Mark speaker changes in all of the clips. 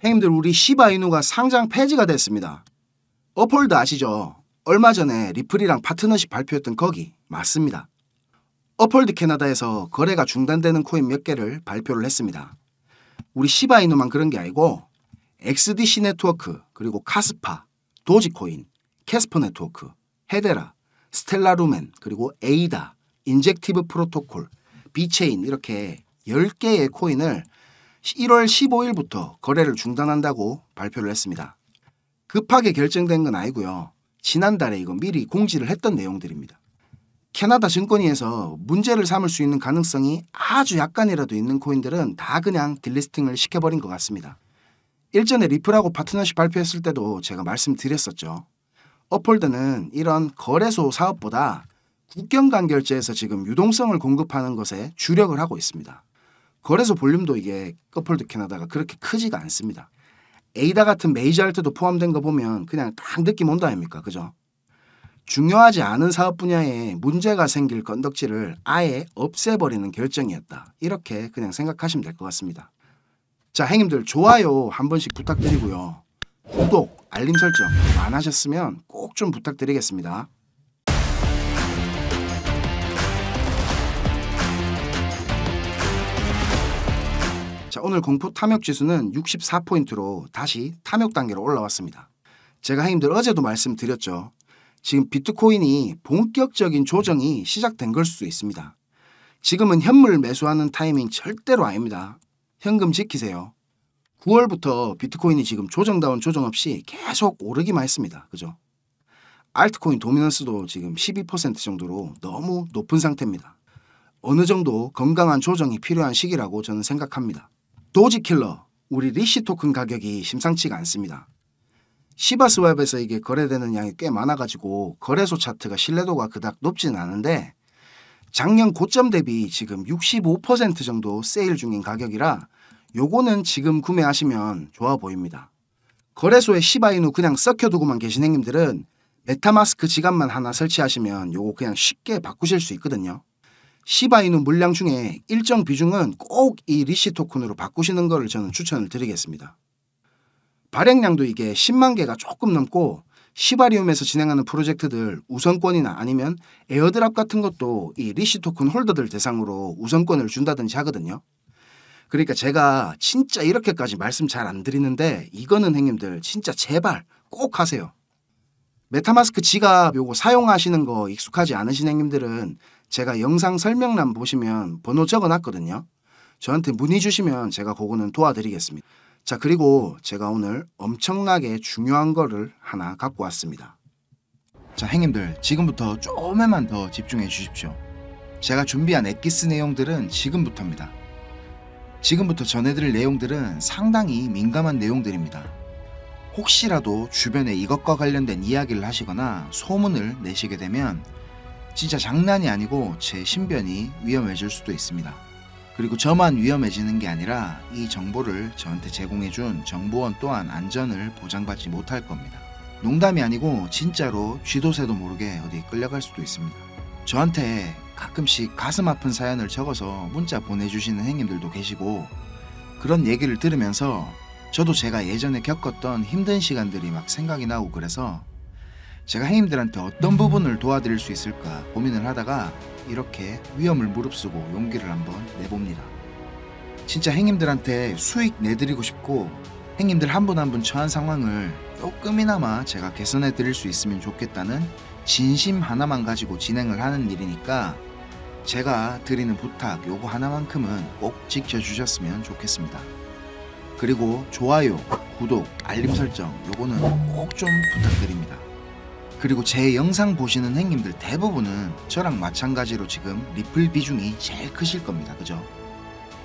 Speaker 1: 형님들, 우리 시바이누가 상장 폐지가 됐습니다. 어폴드 아시죠? 얼마 전에 리플이랑 파트너십 발표했던 거기 맞습니다. 어폴드 캐나다에서 거래가 중단되는 코인 몇 개를 발표를 했습니다. 우리 시바이누만 그런 게 아니고 XDC 네트워크, 그리고 카스파, 도지코인, 캐스퍼 네트워크, 헤데라, 스텔라 루멘, 그리고 에이다, 인젝티브 프로토콜, 비체인 이렇게 10개의 코인을 1월 15일부터 거래를 중단한다고 발표를 했습니다. 급하게 결정된 건 아니고요. 지난달에 이거 미리 공지를 했던 내용들입니다. 캐나다 증권위에서 문제를 삼을 수 있는 가능성이 아주 약간이라도 있는 코인들은 다 그냥 딜리스팅을 시켜버린 것 같습니다. 일전에 리플하고 파트너십 발표했을 때도 제가 말씀드렸었죠. 어폴드는 이런 거래소 사업보다 국경 간결제에서 지금 유동성을 공급하는 것에 주력을 하고 있습니다. 거래소 볼륨도 이게 어폴드 캐나다가 그렇게 크지가 않습니다. 에이다 같은 메이저 알트도 포함된 거 보면 그냥 딱 느낌 온다 아닙니까? 그죠? 중요하지 않은 사업 분야에 문제가 생길 건덕지를 아예 없애버리는 결정이었다. 이렇게 그냥 생각하시면 될 것 같습니다. 자, 형님들 좋아요 한 번씩 부탁드리고요. 구독, 알림 설정 안 하셨으면 꼭 좀 부탁드리겠습니다. 자, 오늘 공포 탐욕 지수는 64포인트로 다시 탐욕 단계로 올라왔습니다. 제가 형님들 어제도 말씀드렸죠. 지금 비트코인이 본격적인 조정이 시작된 걸 수도 있습니다. 지금은 현물 매수하는 타이밍 절대로 아닙니다. 현금 지키세요. 9월부터 비트코인이 지금 조정다운 조정 없이 계속 오르기만 했습니다. 그죠? 알트코인 도미넌스도 지금 12% 정도로 너무 높은 상태입니다. 어느 정도 건강한 조정이 필요한 시기라고 저는 생각합니다. 도지킬러, 우리 리시 토큰 가격이 심상치가 않습니다. 시바스웻에서 이게 거래되는 양이 꽤 많아가지고 거래소 차트가 신뢰도가 그닥 높지는 않은데 작년 고점 대비 지금 65% 정도 세일 중인 가격이라 요거는 지금 구매하시면 좋아 보입니다. 거래소에 시바이누 그냥 썩혀두고만 계신 형님들은 메타마스크 지갑만 하나 설치하시면 요거 그냥 쉽게 바꾸실 수 있거든요. 시바이누 물량 중에 일정 비중은 꼭 이 리시 토큰으로 바꾸시는 거를 저는 추천을 드리겠습니다. 발행량도 이게 10만 개가 조금 넘고 시바리움에서 진행하는 프로젝트들 우선권이나 아니면 에어드랍 같은 것도 이 리시 토큰 홀더들 대상으로 우선권을 준다든지 하거든요. 그러니까 제가 진짜 이렇게까지 말씀 잘 안 드리는데 이거는 형님들 진짜 제발 꼭 하세요. 메타마스크 지갑 요거 사용하시는 거 익숙하지 않으신 형님들은 제가 영상 설명란 보시면 번호 적어놨거든요. 저한테 문의 주시면 제가 그거는 도와드리겠습니다. 자, 그리고 제가 오늘 엄청나게 중요한 거를 하나 갖고 왔습니다. 자, 형님들 지금부터 조금만 더 집중해 주십시오. 제가 준비한 엑기스 내용들은 지금부터입니다. 지금부터 전해드릴 내용들은 상당히 민감한 내용들입니다. 혹시라도 주변에 이것과 관련된 이야기를 하시거나 소문을 내시게 되면 진짜 장난이 아니고 제 신변이 위험해질 수도 있습니다. 그리고 저만 위험해지는 게 아니라 이 정보를 저한테 제공해준 정보원 또한 안전을 보장받지 못할 겁니다. 농담이 아니고 진짜로 쥐도 새도 모르게 어디 끌려갈 수도 있습니다. 저한테 가끔씩 가슴 아픈 사연을 적어서 문자 보내주시는 형님들도 계시고 그런 얘기를 들으면서 저도 제가 예전에 겪었던 힘든 시간들이 막 생각이 나고 그래서 제가 형님들한테 어떤 부분을 도와드릴 수 있을까 고민을 하다가 이렇게 위험을 무릅쓰고 용기를 한번 내봅니다. 진짜 형님들한테 수익 내드리고 싶고 형님들 한 분 한 분 처한 상황을 조금이나마 제가 개선해 드릴 수 있으면 좋겠다는 진심 하나만 가지고 진행을 하는 일이니까 제가 드리는 부탁 요거 하나만큼은 꼭 지켜주셨으면 좋겠습니다. 그리고 좋아요, 구독, 알림 설정 요거는 꼭 좀 부탁드립니다. 그리고 제 영상 보시는 형님들 대부분은 저랑 마찬가지로 지금 리플 비중이 제일 크실 겁니다. 그죠?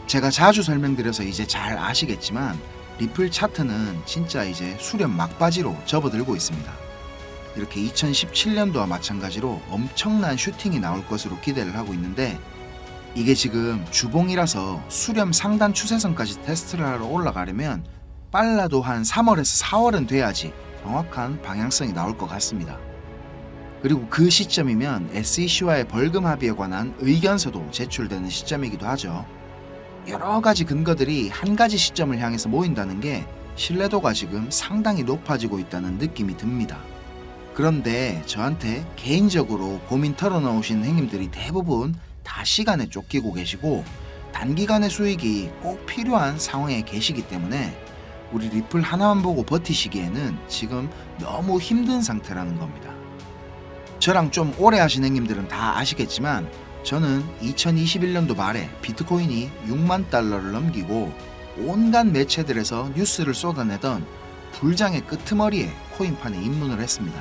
Speaker 1: 제가 자주 설명드려서 이제 잘 아시겠지만 리플 차트는 진짜 이제 수렴 막바지로 접어들고 있습니다. 이렇게 2017년도와 마찬가지로 엄청난 슈팅이 나올 것으로 기대를 하고 있는데 이게 지금 주봉이라서 수렴 상단 추세선까지 테스트를 하러 올라가려면 빨라도 한 3월에서 4월은 돼야지 정확한 방향성이 나올 것 같습니다. 그리고 그 시점이면 SEC와의 벌금 합의에 관한 의견서도 제출되는 시점이기도 하죠. 여러 가지 근거들이 한 가지 시점을 향해서 모인다는 게 신뢰도가 지금 상당히 높아지고 있다는 느낌이 듭니다. 그런데 저한테 개인적으로 고민 털어놓으신 행님들이 대부분 다 시간에 쫓기고 계시고 단기간의 수익이 꼭 필요한 상황에 계시기 때문에 우리 리플 하나만 보고 버티시기에는 지금 너무 힘든 상태라는 겁니다. 저랑 좀 오래 하신 행님들은 다 아시겠지만 저는 2021년도 말에 비트코인이 6만 달러를 넘기고 온갖 매체들에서 뉴스를 쏟아내던 불장의 끄트머리에 코인판에 입문을 했습니다.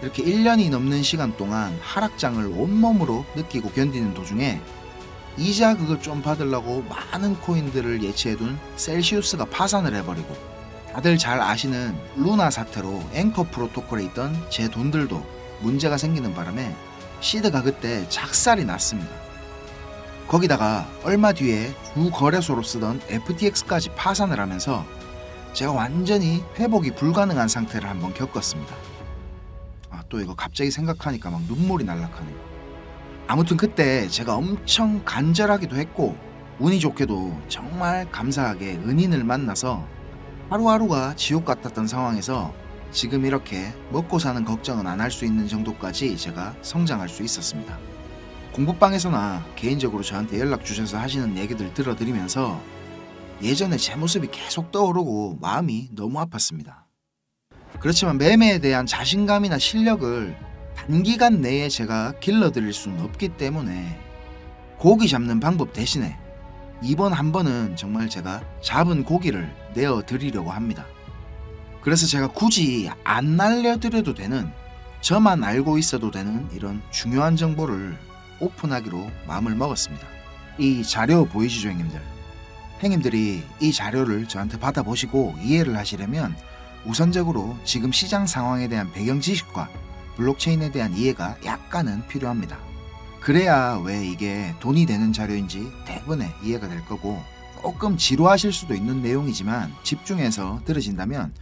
Speaker 1: 이렇게 1년이 넘는 시간 동안 하락장을 온몸으로 느끼고 견디는 도중에 이자 그거 좀 받으려고 많은 코인들을 예치해둔 셀시우스가 파산을 해버리고 다들 잘 아시는 루나 사태로 앵커 프로토콜에 있던 제 돈들도 문제가 생기는 바람에 시드가 그때 작살이 났습니다. 거기다가 얼마 뒤에 주 거래소로 쓰던 FTX까지 파산을 하면서 제가 완전히 회복이 불가능한 상태를 한번 겪었습니다. 또 이거 갑자기 생각하니까 막 눈물이 날락하네요. 아무튼 그때 제가 엄청 간절하기도 했고 운이 좋게도 정말 감사하게 은인을 만나서 하루하루가 지옥 같았던 상황에서 지금 이렇게 먹고 사는 걱정은 안 할 수 있는 정도까지 제가 성장할 수 있었습니다. 공부방에서나 개인적으로 저한테 연락 주셔서 하시는 얘기들 들어드리면서 예전에 제 모습이 계속 떠오르고 마음이 너무 아팠습니다. 그렇지만 매매에 대한 자신감이나 실력을 단기간 내에 제가 길러드릴 수는 없기 때문에 고기 잡는 방법 대신에 이번 한 번은 정말 제가 잡은 고기를 내어드리려고 합니다. 그래서 제가 굳이 안 날려드려도 되는, 저만 알고 있어도 되는 이런 중요한 정보를 오픈하기로 마음을 먹었습니다. 이 자료 보이시죠, 형님들? 형님들이 이 자료를 저한테 받아보시고 이해를 하시려면 우선적으로 지금 시장 상황에 대한 배경 지식과 블록체인에 대한 이해가 약간은 필요합니다. 그래야 왜 이게 돈이 되는 자료인지 대부분의 이해가 될 거고, 조금 지루하실 수도 있는 내용이지만 집중해서 들으신다면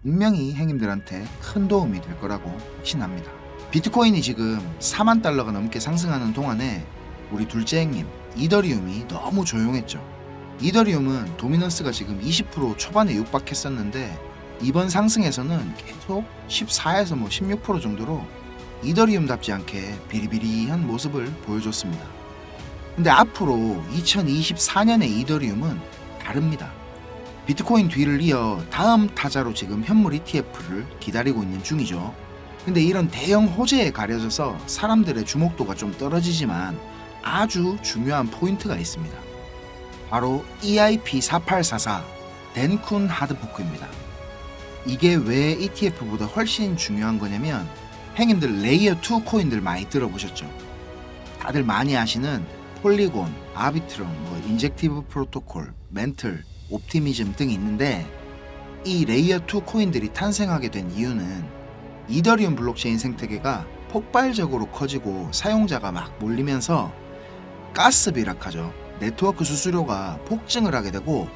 Speaker 1: 분명히 형님들한테 큰 도움이 될 거라고 확신합니다. 비트코인이 지금 4만 달러가 넘게 상승하는 동안에 우리 둘째 형님 이더리움이 너무 조용했죠. 이더리움은 도미넌스가 지금 20% 초반에 육박했었는데 이번 상승에서는 계속 14에서 16% 정도로 이더리움답지 않게 비리비리한 모습을 보여줬습니다. 근데 앞으로 2024년의 이더리움은 다릅니다. 비트코인 뒤를 이어 다음 타자로 지금 현물 ETF를 기다리고 있는 중이죠. 근데 이런 대형 호재에 가려져서 사람들의 주목도가 좀 떨어지지만 아주 중요한 포인트가 있습니다. 바로 EIP4844 덴쿤 하드포크입니다. 이게 왜 ETF보다 훨씬 중요한 거냐면 형님들 레이어 2 코인들 많이 들어보셨죠? 다들 많이 아시는 폴리곤, 아비트럼, 인젝티브 프로토콜, 멘틀, 옵티미즘 등이 있는데 이 레이어 2 코인들이 탄생하게 된 이유는 이더리움 블록체인 생태계가 폭발적으로 커지고 사용자가 막 몰리면서 가스 비락하죠. 네트워크 수수료가 폭증을 하게 되고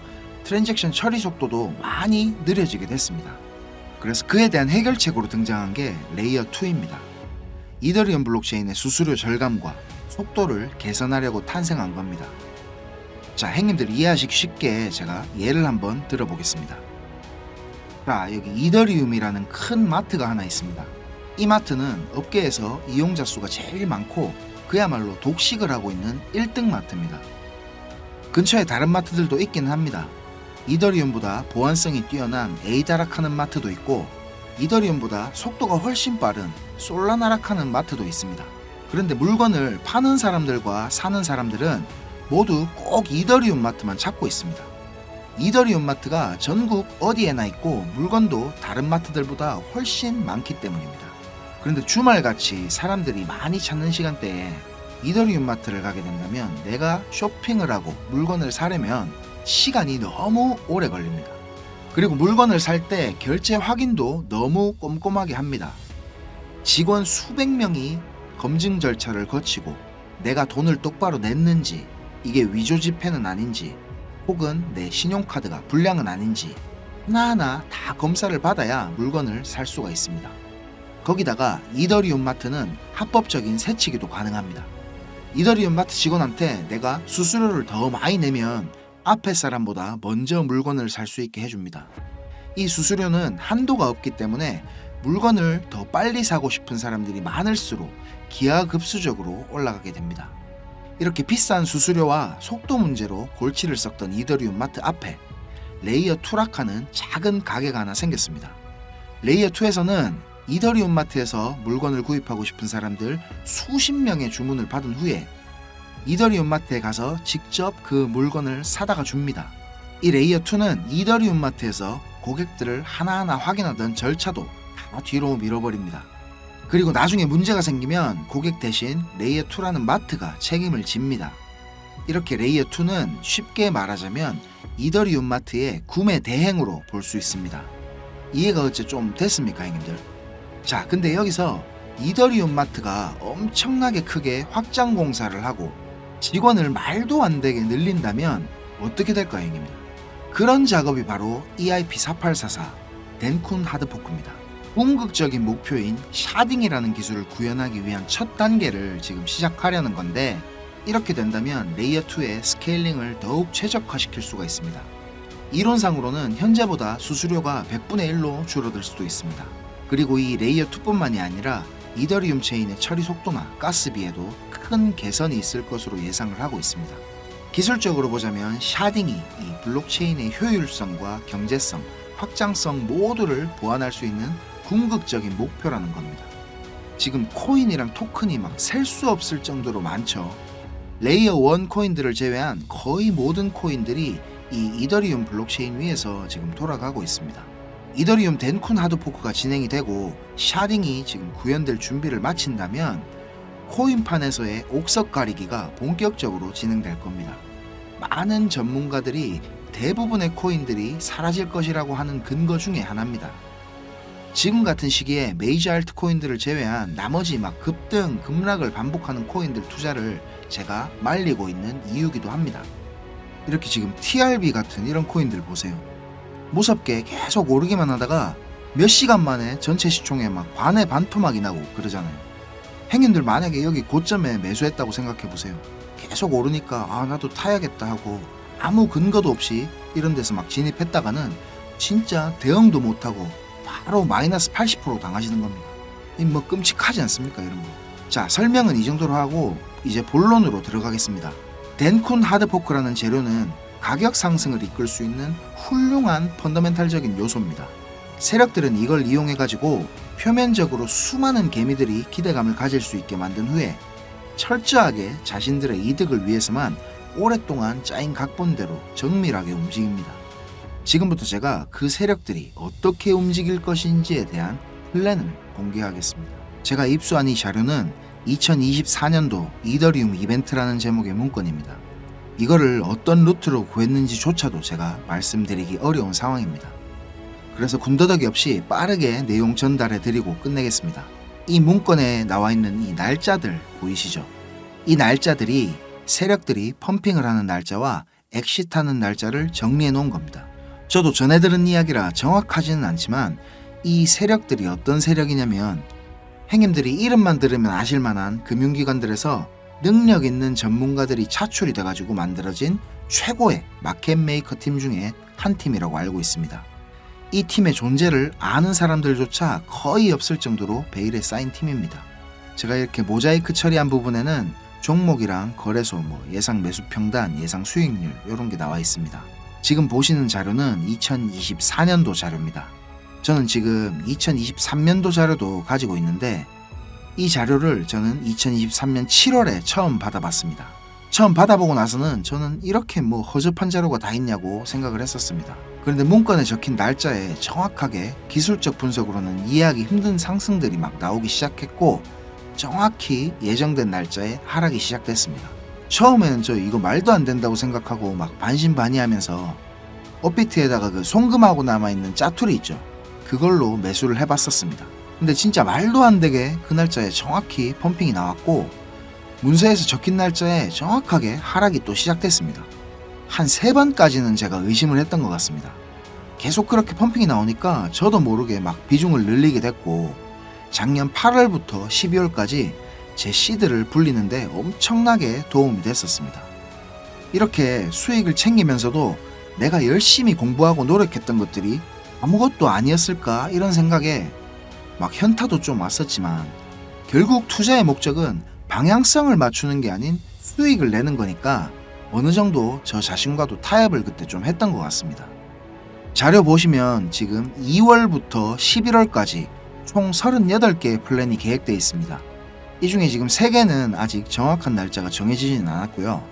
Speaker 1: 트랜잭션 처리 속도도 많이 느려지게 됐습니다. 그래서 그에 대한 해결책으로 등장한 게 레이어 2입니다. 이더리움 블록체인의 수수료 절감과 속도를 개선하려고 탄생한 겁니다. 자, 형님들 이해하시기 쉽게 제가 예를 한번 들어보겠습니다. 자, 여기 이더리움이라는 큰 마트가 하나 있습니다. 이 마트는 업계에서 이용자 수가 제일 많고 그야말로 독식을 하고 있는 1등 마트입니다. 근처에 다른 마트들도 있기는 합니다. 이더리움보다 보안성이 뛰어난 에이다락하는 마트도 있고 이더리움보다 속도가 훨씬 빠른 솔라나락하는 마트도 있습니다. 그런데 물건을 파는 사람들과 사는 사람들은 모두 꼭 이더리움 마트만 찾고 있습니다. 이더리움 마트가 전국 어디에나 있고 물건도 다른 마트들보다 훨씬 많기 때문입니다. 그런데 주말같이 사람들이 많이 찾는 시간대에 이더리움 마트를 가게 된다면 내가 쇼핑을 하고 물건을 사려면 시간이 너무 오래 걸립니다. 그리고 물건을 살 때 결제 확인도 너무 꼼꼼하게 합니다. 직원 수백 명이 검증 절차를 거치고 내가 돈을 똑바로 냈는지, 이게 위조 지폐는 아닌지, 혹은 내 신용카드가 불량은 아닌지 하나하나 다 검사를 받아야 물건을 살 수가 있습니다. 거기다가 이더리움 마트는 합법적인 세치기도 가능합니다. 이더리움 마트 직원한테 내가 수수료를 더 많이 내면 앞에 사람보다 먼저 물건을 살 수 있게 해줍니다. 이 수수료는 한도가 없기 때문에 물건을 더 빨리 사고 싶은 사람들이 많을수록 기하급수적으로 올라가게 됩니다. 이렇게 비싼 수수료와 속도 문제로 골치를 썩던 이더리움 마트 앞에 레이어 2라카는 작은 가게가 하나 생겼습니다. 레이어 2에서는 이더리움 마트에서 물건을 구입하고 싶은 사람들 수십 명의 주문을 받은 후에 이더리움 마트에 가서 직접 그 물건을 사다가 줍니다. 이 레이어 2는 이더리움 마트에서 고객들을 하나하나 확인하던 절차도 다 뒤로 밀어버립니다. 그리고 나중에 문제가 생기면 고객 대신 레이어 2라는 마트가 책임을 집니다. 이렇게 레이어 2는 쉽게 말하자면 이더리움 마트의 구매 대행으로 볼 수 있습니다. 이해가 어째 좀 됐습니까, 형님들? 자, 근데 여기서 이더리움 마트가 엄청나게 크게 확장 공사를 하고 직원을 말도 안 되게 늘린다면 어떻게 될까요, 형님들? 그런 작업이 바로 EIP4844 덴쿤 하드포크입니다. 궁극적인 목표인 샤딩이라는 기술을 구현하기 위한 첫 단계를 지금 시작하려는 건데, 이렇게 된다면 레이어 2의 스케일링을 더욱 최적화시킬 수가 있습니다. 이론상으로는 현재보다 수수료가 100분의 1로 줄어들 수도 있습니다. 그리고 이 레이어 2뿐만이 아니라 이더리움 체인의 처리 속도나 가스비에도 큰 개선이 있을 것으로 예상을 하고 있습니다. 기술적으로 보자면 샤딩이 이 블록체인의 효율성과 경제성, 확장성 모두를 보완할 수 있는 궁극적인 목표라는 겁니다. 지금 코인이랑 토큰이 막 셀 수 없을 정도로 많죠. 레이어 1 코인들을 제외한 거의 모든 코인들이 이 이더리움 블록체인 위에서 지금 돌아가고 있습니다. 이더리움 덴쿤 하드포크가 진행이 되고 샤딩이 지금 구현될 준비를 마친다면 코인판에서의 옥석 가리기가 본격적으로 진행될 겁니다. 많은 전문가들이 대부분의 코인들이 사라질 것이라고 하는 근거 중에 하나입니다. 지금 같은 시기에 메이저 알트 코인들을 제외한 나머지 막 급등, 급락을 반복하는 코인들 투자를 제가 말리고 있는 이유기도 합니다. 이렇게 지금 TRB 같은 이런 코인들 보세요. 무섭게 계속 오르기만 하다가 몇 시간 만에 전체 시총에 막 반의 반토막이 나고 그러잖아요. 행인들 만약에 여기 고점에 매수했다고 생각해보세요. 계속 오르니까 아 나도 타야겠다 하고 아무 근거도 없이 이런 데서 막 진입했다가는 진짜 대응도 못하고 바로 마이너스 80% 당하시는 겁니다. 뭐 끔찍하지 않습니까, 이런 거? 자, 설명은 이 정도로 하고 이제 본론으로 들어가겠습니다. 덴쿤 하드포크라는 재료는 가격 상승을 이끌 수 있는 훌륭한 펀더멘탈적인 요소입니다. 세력들은 이걸 이용해가지고 표면적으로 수많은 개미들이 기대감을 가질 수 있게 만든 후에 철저하게 자신들의 이득을 위해서만 오랫동안 짜인 각본대로 정밀하게 움직입니다. 지금부터 제가 그 세력들이 어떻게 움직일 것인지에 대한 플랜을 공개하겠습니다. 제가 입수한 이 자료는 2024년도 이더리움 이벤트라는 제목의 문건입니다. 이거를 어떤 루트로 구했는지조차도 제가 말씀드리기 어려운 상황입니다. 그래서 군더더기 없이 빠르게 내용 전달해 드리고 끝내겠습니다. 이 문건에 나와 있는 이 날짜들 보이시죠? 이 날짜들이 세력들이 펌핑을 하는 날짜와 엑시트하는 날짜를 정리해 놓은 겁니다. 저도 전해 들은 이야기라 정확하지는 않지만 이 세력들이 어떤 세력이냐면 행님들이 이름만 들으면 아실만한 금융기관들에서 능력 있는 전문가들이 차출이 돼가지고 만들어진 최고의 마켓 메이커 팀 중에 한 팀이라고 알고 있습니다. 이 팀의 존재를 아는 사람들조차 거의 없을 정도로 베일에 쌓인 팀입니다. 제가 이렇게 모자이크 처리한 부분에는 종목이랑 거래소, 예상 매수 평단, 예상 수익률 이런 게 나와 있습니다. 지금 보시는 자료는 2024년도 자료입니다. 저는 지금 2023년도 자료도 가지고 있는데 이 자료를 저는 2023년 7월에 처음 받아봤습니다. 처음 받아보고 나서는 저는 이렇게 허접한 자료가 다 있냐고 생각을 했었습니다. 그런데 문건에 적힌 날짜에 정확하게 기술적 분석으로는 이해하기 힘든 상승들이 막 나오기 시작했고 정확히 예정된 날짜에 하락이 시작됐습니다. 처음에는 저 이거 말도 안 된다고 생각하고 막 반신반의하면서 업비트에다가 그 송금하고 남아있는 짜투리 있죠. 그걸로 매수를 해봤었습니다. 근데 진짜 말도 안 되게 그 날짜에 정확히 펌핑이 나왔고 문서에서 적힌 날짜에 정확하게 하락이 또 시작됐습니다. 한 3번까지는 제가 의심을 했던 것 같습니다. 계속 그렇게 펌핑이 나오니까 저도 모르게 막 비중을 늘리게 됐고 작년 8월부터 12월까지 제 시드를 불리는데 엄청나게 도움이 됐었습니다. 이렇게 수익을 챙기면서도 내가 열심히 공부하고 노력했던 것들이 아무것도 아니었을까 이런 생각에 막 현타도 좀 왔었지만 결국 투자의 목적은 방향성을 맞추는 게 아닌 수익을 내는 거니까 어느 정도 저 자신과도 타협을 그때 좀 했던 것 같습니다. 자료 보시면 지금 2월부터 11월까지 총 38개의 플랜이 계획되어 있습니다. 이 중에 지금 3개는 아직 정확한 날짜가 정해지진 않았고요.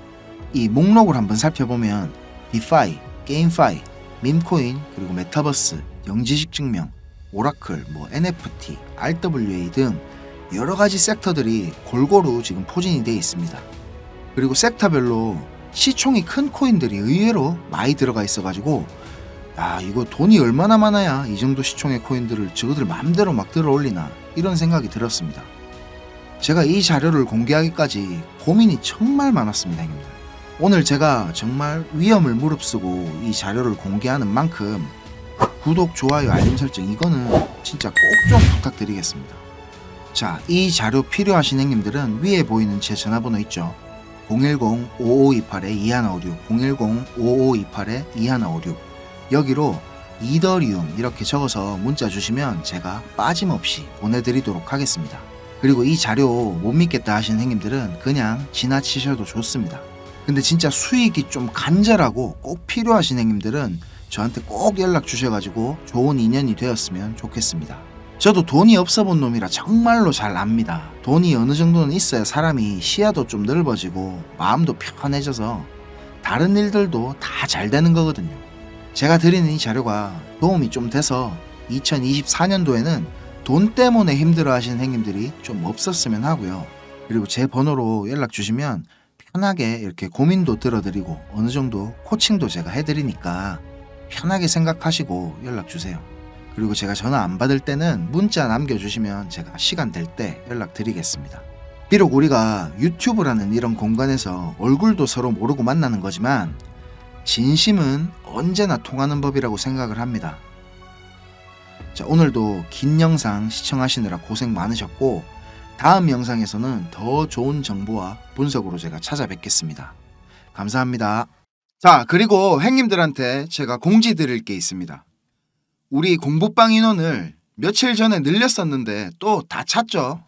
Speaker 1: 이 목록을 한번 살펴보면 디파이, 게임파이, 밈코인, 그리고 메타버스, 영지식 증명, 오라클, NFT, RWA 등 여러가지 섹터들이 골고루 지금 포진이 되어 있습니다. 그리고 섹터별로 시총이 큰 코인들이 의외로 많이 들어가 있어가지고 이거 돈이 얼마나 많아야 이 정도 시총의 코인들을 저거들 마음대로 막 들어 올리나 이런 생각이 들었습니다. 제가 이 자료를 공개하기까지 고민이 정말 많았습니다, 형님들. 오늘 제가 정말 위험을 무릅쓰고 이 자료를 공개하는 만큼 구독, 좋아요, 알림 설정 이거는 진짜 꼭 좀 부탁드리겠습니다. 자, 이 자료 필요하신 형님들은 위에 보이는 제 전화번호 있죠? 010-5528-2156 010-5528-2156 여기로 이더리움 이렇게 적어서 문자 주시면 제가 빠짐없이 보내드리도록 하겠습니다. 그리고 이 자료 못 믿겠다 하시는 형님들은 그냥 지나치셔도 좋습니다. 근데 진짜 수익이 좀 간절하고 꼭 필요하신 형님들은 저한테 꼭 연락 주셔가지고 좋은 인연이 되었으면 좋겠습니다. 저도 돈이 없어 본 놈이라 정말로 잘 압니다. 돈이 어느 정도는 있어야 사람이 시야도 좀 넓어지고 마음도 편해져서 다른 일들도 다 잘 되는 거거든요. 제가 드리는 이 자료가 도움이 좀 돼서 2024년도에는 돈 때문에 힘들어 하시는 형님들이 좀 없었으면 하고요. 그리고 제 번호로 연락 주시면 편하게 이렇게 고민도 들어드리고 어느 정도 코칭도 제가 해드리니까 편하게 생각하시고 연락 주세요. 그리고 제가 전화 안 받을 때는 문자 남겨주시면 제가 시간 될 때 연락드리겠습니다. 비록 우리가 유튜브라는 이런 공간에서 얼굴도 서로 모르고 만나는 거지만 진심은 언제나 통하는 법이라고 생각을 합니다. 자, 오늘도 긴 영상 시청하시느라 고생 많으셨고 다음 영상에서는 더 좋은 정보와 분석으로 제가 찾아뵙겠습니다. 감사합니다. 자, 그리고 형님들한테 제가 공지 드릴 게 있습니다. 우리 공부방 인원을 며칠 전에 늘렸었는데 또 다 찼죠.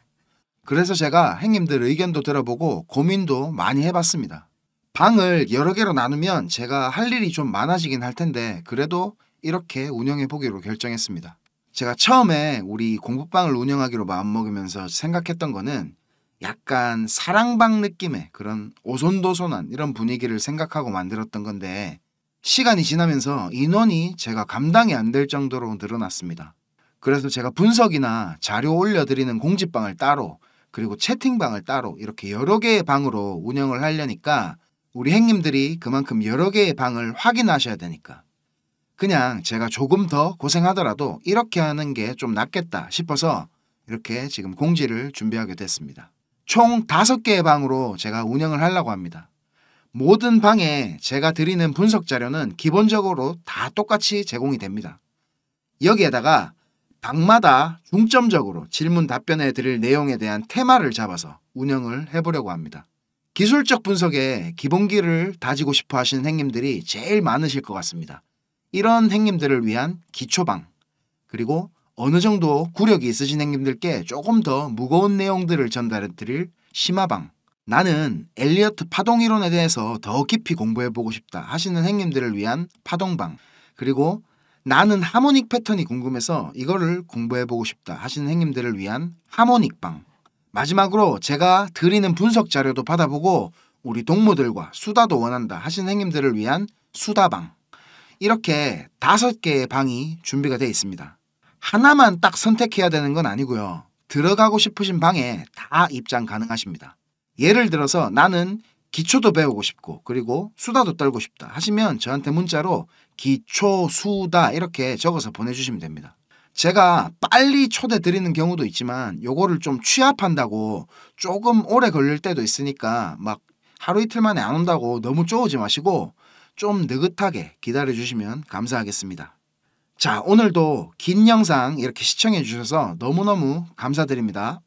Speaker 1: 그래서 제가 형님들 의견도 들어보고 고민도 많이 해봤습니다. 방을 여러 개로 나누면 제가 할 일이 좀 많아지긴 할 텐데 그래도 이렇게 운영해 보기로 결정했습니다. 제가 처음에 우리 공부방을 운영하기로 마음먹으면서 생각했던 거는 약간 사랑방 느낌의 그런 오손도손한 이런 분위기를 생각하고 만들었던 건데 시간이 지나면서 인원이 제가 감당이 안 될 정도로 늘어났습니다. 그래서 제가 분석이나 자료 올려드리는 공지방을 따로 그리고 채팅방을 따로 이렇게 여러 개의 방으로 운영을 하려니까 우리 형님들이 그만큼 여러 개의 방을 확인하셔야 되니까 그냥 제가 조금 더 고생하더라도 이렇게 하는 게 좀 낫겠다 싶어서 이렇게 지금 공지를 준비하게 됐습니다. 총 5개의 방으로 제가 운영을 하려고 합니다. 모든 방에 제가 드리는 분석 자료는 기본적으로 다 똑같이 제공이 됩니다. 여기에다가 방마다 중점적으로 질문 답변해 드릴 내용에 대한 테마를 잡아서 운영을 해보려고 합니다. 기술적 분석에 기본기를 다지고 싶어 하시는 형님들이 제일 많으실 것 같습니다. 이런 형님들을 위한 기초방, 그리고 어느 정도 구력이 있으신 형님들께 조금 더 무거운 내용들을 전달해 드릴 심화방, 나는 엘리어트 파동이론에 대해서 더 깊이 공부해보고 싶다 하시는 형님들을 위한 파동방, 그리고 나는 하모닉 패턴이 궁금해서 이거를 공부해보고 싶다 하시는 형님들을 위한 하모닉방, 마지막으로 제가 드리는 분석 자료도 받아보고 우리 동무들과 수다도 원한다 하시는 형님들을 위한 수다방, 이렇게 5개의 방이 준비가 되어 있습니다. 하나만 딱 선택해야 되는 건 아니고요. 들어가고 싶으신 방에 다 입장 가능하십니다. 예를 들어서 나는 기초도 배우고 싶고 그리고 수다도 떨고 싶다 하시면 저한테 문자로 기초, 수다 이렇게 적어서 보내주시면 됩니다. 제가 빨리 초대 드리는 경우도 있지만 요거를 좀 취합한다고 조금 오래 걸릴 때도 있으니까 막 하루 이틀 만에 안 온다고 너무 쪼우지 마시고 좀 느긋하게 기다려 주시면 감사하겠습니다. 자, 오늘도 긴 영상 이렇게 시청해 주셔서 너무너무 감사드립니다.